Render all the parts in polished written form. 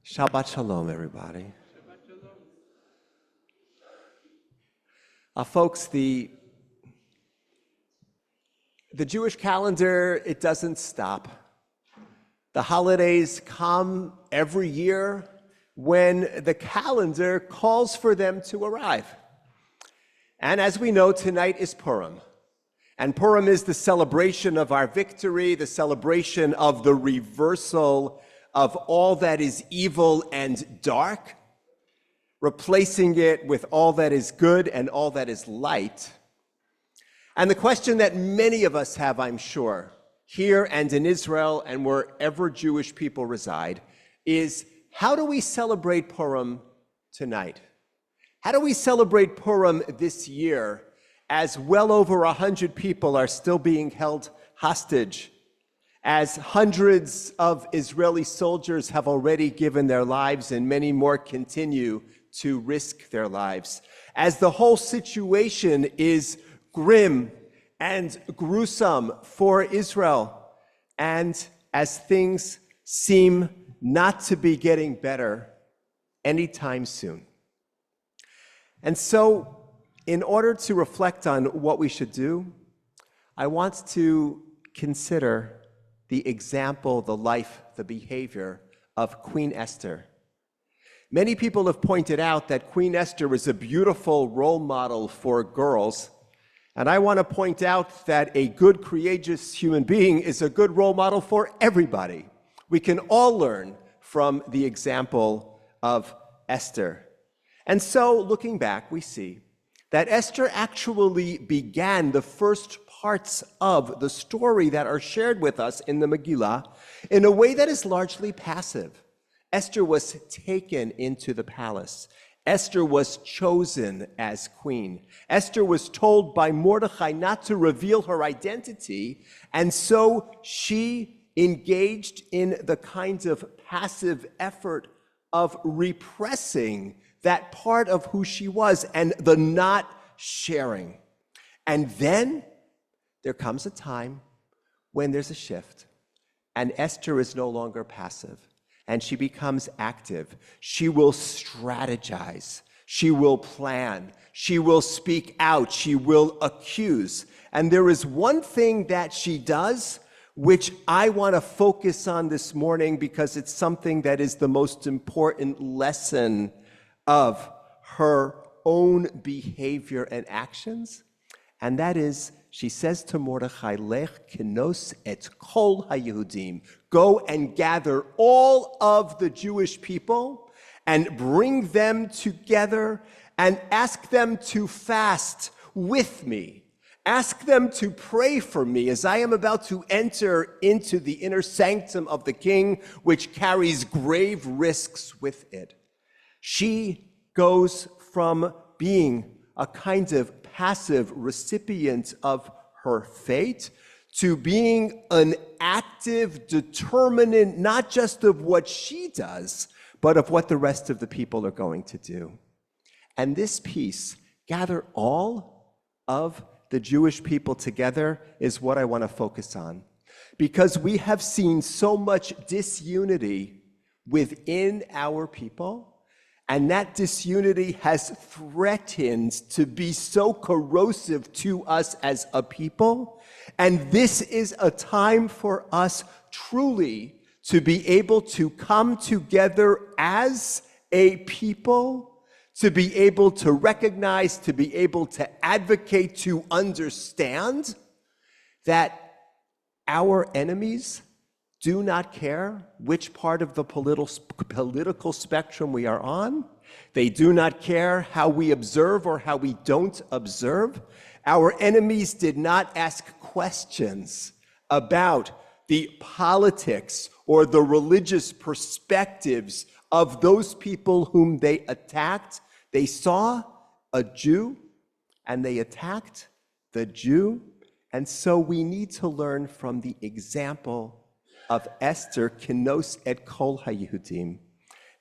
Shabbat Shalom, everybody. Folks, the Jewish calendar, it doesn't stop. The holidays come every year when the calendar calls for them to arrive. And as we know, tonight is Purim. And Purim is the celebration of our victory, the celebration of the reversal of all that is evil and dark, replacing it with all that is good and all that is light. And the question that many of us have, I'm sure, here and in Israel and wherever Jewish people reside, is how do we celebrate Purim tonight? How do we celebrate Purim this year as well over 100 people are still being held hostage, as hundreds of Israeli soldiers have already given their lives and many more continue to risk their lives, as the whole situation is grim and gruesome for Israel, and as things seem not to be getting better anytime soon. And so, in order to reflect on what we should do, I want to consider the example, the life, the behavior of Queen Esther. Many people have pointed out that Queen Esther is a beautiful role model for girls, and I want to point out that a good, courageous human being is a good role model for everybody. We can all learn from the example of Esther. And so, looking back, we see that Esther actually began the first parts of the story that are shared with us in the Megillah in a way that is largely passive. Esther was taken into the palace. Esther was chosen as queen. Esther was told by Mordechai not to reveal her identity, and so she engaged in the kind of passive effort of repressing that part of who she was and the not sharing. And then there comes a time when there's a shift, and Esther is no longer passive, and she becomes active. She will strategize. She will plan. She will speak out. She will accuse. And there is one thing that she does which I want to focus on this morning because it's something that is the most important lesson of her own behavior and actions, and that is, she says to Mordechai, Lech kenos et kol haYehudim, go and gather all of the Jewish people and bring them together and ask them to fast with me. Ask them to pray for me as I am about to enter into the inner sanctum of the king, which carries grave risks with it. She goes from being a kind of passive recipient of her fate to being an active determinant, not just of what she does, but of what the rest of the people are going to do. And this piece, gather all of the Jewish people together, is what I want to focus on. Because we have seen so much disunity within our people, and that disunity has threatened to be so corrosive to us as a people. And this is a time for us truly to be able to come together as a people, to be able to recognize, to be able to advocate, to understand that our enemies do not care which part of the political spectrum we are on. They do not care how we observe or how we don't observe. Our enemies did not ask questions about the politics or the religious perspectives of those people whom they attacked. They saw a Jew and they attacked the Jew. And so we need to learn from the example of Esther, kenos et kol haYehudim.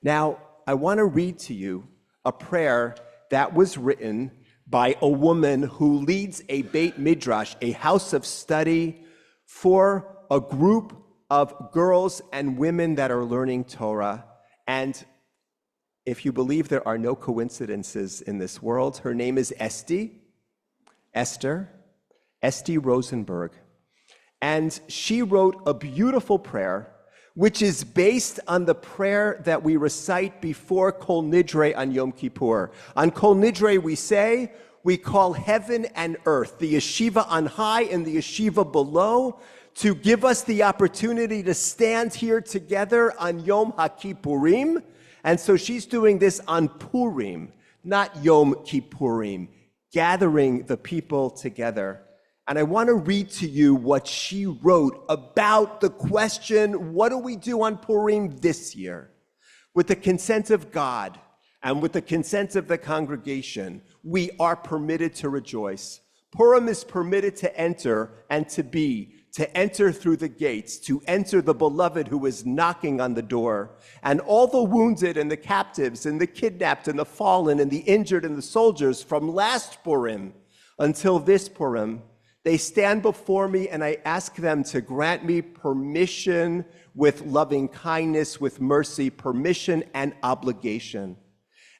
Now, I want to read to you a prayer that was written by a woman who leads a Beit Midrash, a house of study for a group of girls and women that are learning Torah. And if you believe there are no coincidences in this world, her name is Esther Rosenberg. And she wrote a beautiful prayer, which is based on the prayer that we recite before Kol Nidre on Yom Kippur. On Kol Nidre we call heaven and earth, the yeshiva on high and the yeshiva below, to give us the opportunity to stand here together on Yom HaKippurim. And so she's doing this on Purim, not Yom Kippurim, gathering the people together. And I want to read to you what she wrote about the question, what do we do on Purim this year? With the consent of God and with the consent of the congregation, we are permitted to rejoice. Purim is permitted to enter and to enter through the gates, to enter the beloved who is knocking on the door. And all the wounded and the captives and the kidnapped and the fallen and the injured and the soldiers from last Purim until this Purim, they stand before me and I ask them to grant me permission with loving kindness, with mercy, permission and obligation.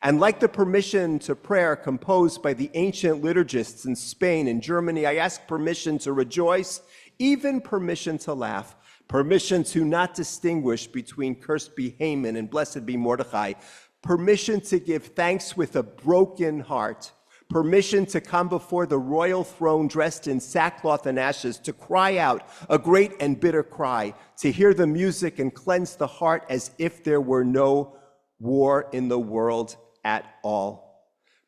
And like the permission to prayer composed by the ancient liturgists in Spain and Germany, I ask permission to rejoice, even permission to laugh, permission to not distinguish between cursed be Haman and blessed be Mordecai, permission to give thanks with a broken heart, permission to come before the royal throne dressed in sackcloth and ashes, to cry out a great and bitter cry, to hear the music and cleanse the heart as if there were no war in the world at all.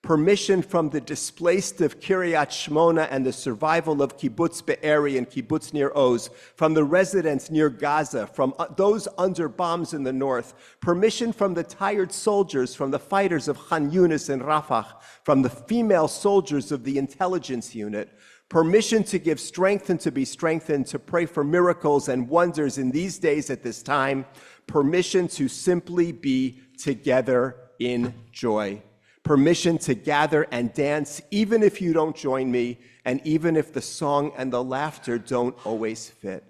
Permission from the displaced of Kiryat Shmona and the survival of Kibbutz Be'eri and Kibbutz Nir Oz, from the residents near Gaza, from those under bombs in the north. Permission from the tired soldiers, from the fighters of Khan Yunis and Rafah, from the female soldiers of the intelligence unit. Permission to give strength and to be strengthened, to pray for miracles and wonders in these days at this time. Permission to simply be together in joy. Permission to gather and dance, even if you don't join me, and even if the song and the laughter don't always fit.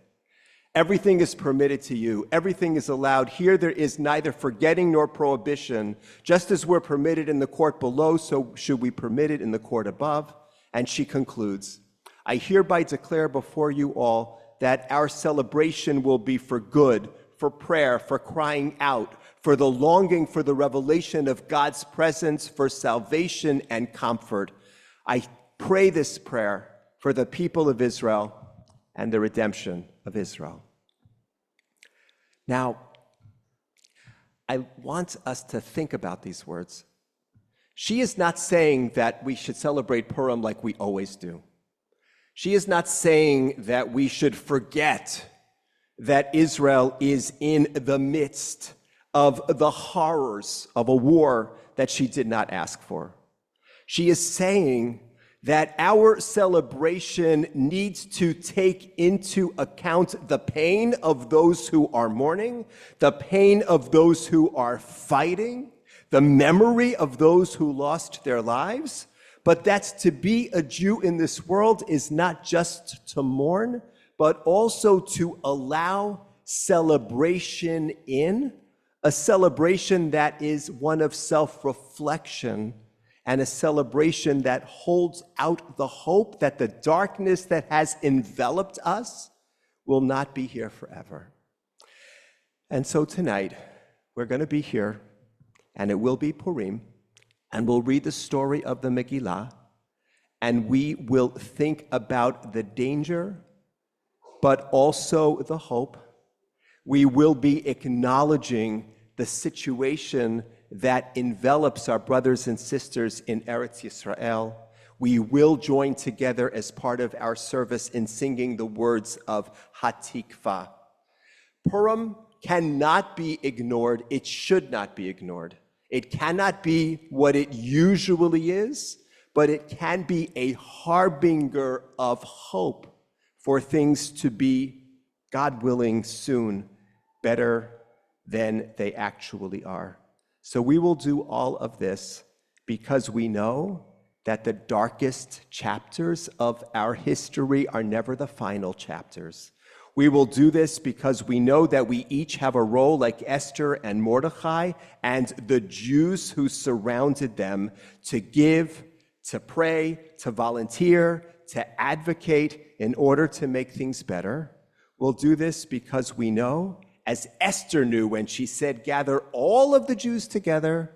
Everything is permitted to you. Everything is allowed. Here there is neither forgetting nor prohibition. Just as we're permitted in the court below, so should we permit it in the court above. And she concludes, I hereby declare before you all that our celebration will be for good, for prayer, for crying out, for the longing for the revelation of God's presence, for salvation and comfort. I pray this prayer for the people of Israel and the redemption of Israel. Now, I want us to think about these words. She is not saying that we should celebrate Purim like we always do. She is not saying that we should forget that Israel is in the midst of the horrors of a war that she did not ask for. She is saying that our celebration needs to take into account the pain of those who are mourning, the pain of those who are fighting, the memory of those who lost their lives, but that's to be a Jew in this world is not just to mourn, but also to allow celebration in, a celebration that is one of self-reflection and a celebration that holds out the hope that the darkness that has enveloped us will not be here forever. And so tonight, we're going to be here, and it will be Purim, and we'll read the story of the Megillah, and we will think about the danger, but also the hope. We will be acknowledging the situation that envelops our brothers and sisters in Eretz Yisrael. We will join together as part of our service in singing the words of Hatikva. Purim cannot be ignored. It should not be ignored. It cannot be what it usually is, but it can be a harbinger of hope for things to be, God willing, soon better than they actually are. So we will do all of this because we know that the darkest chapters of our history are never the final chapters. We will do this because we know that we each have a role like Esther and Mordecai and the Jews who surrounded them to give, to pray, to volunteer, to advocate in order to make things better. We'll do this because we know, as Esther knew when she said, gather all of the Jews together,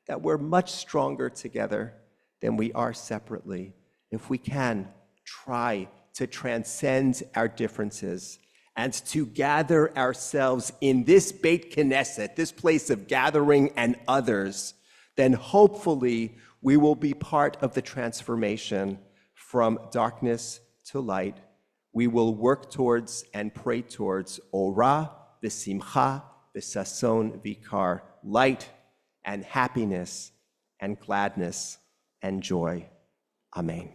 that we're much stronger together than we are separately. If we can, try to transcend our differences and to gather ourselves in this Beit Knesset, this place of gathering and others, then hopefully we will be part of the transformation from darkness to light. We will work towards and pray towards Ora, V'simcha, V'sason, Vikar, light and happiness and gladness and joy. Amen.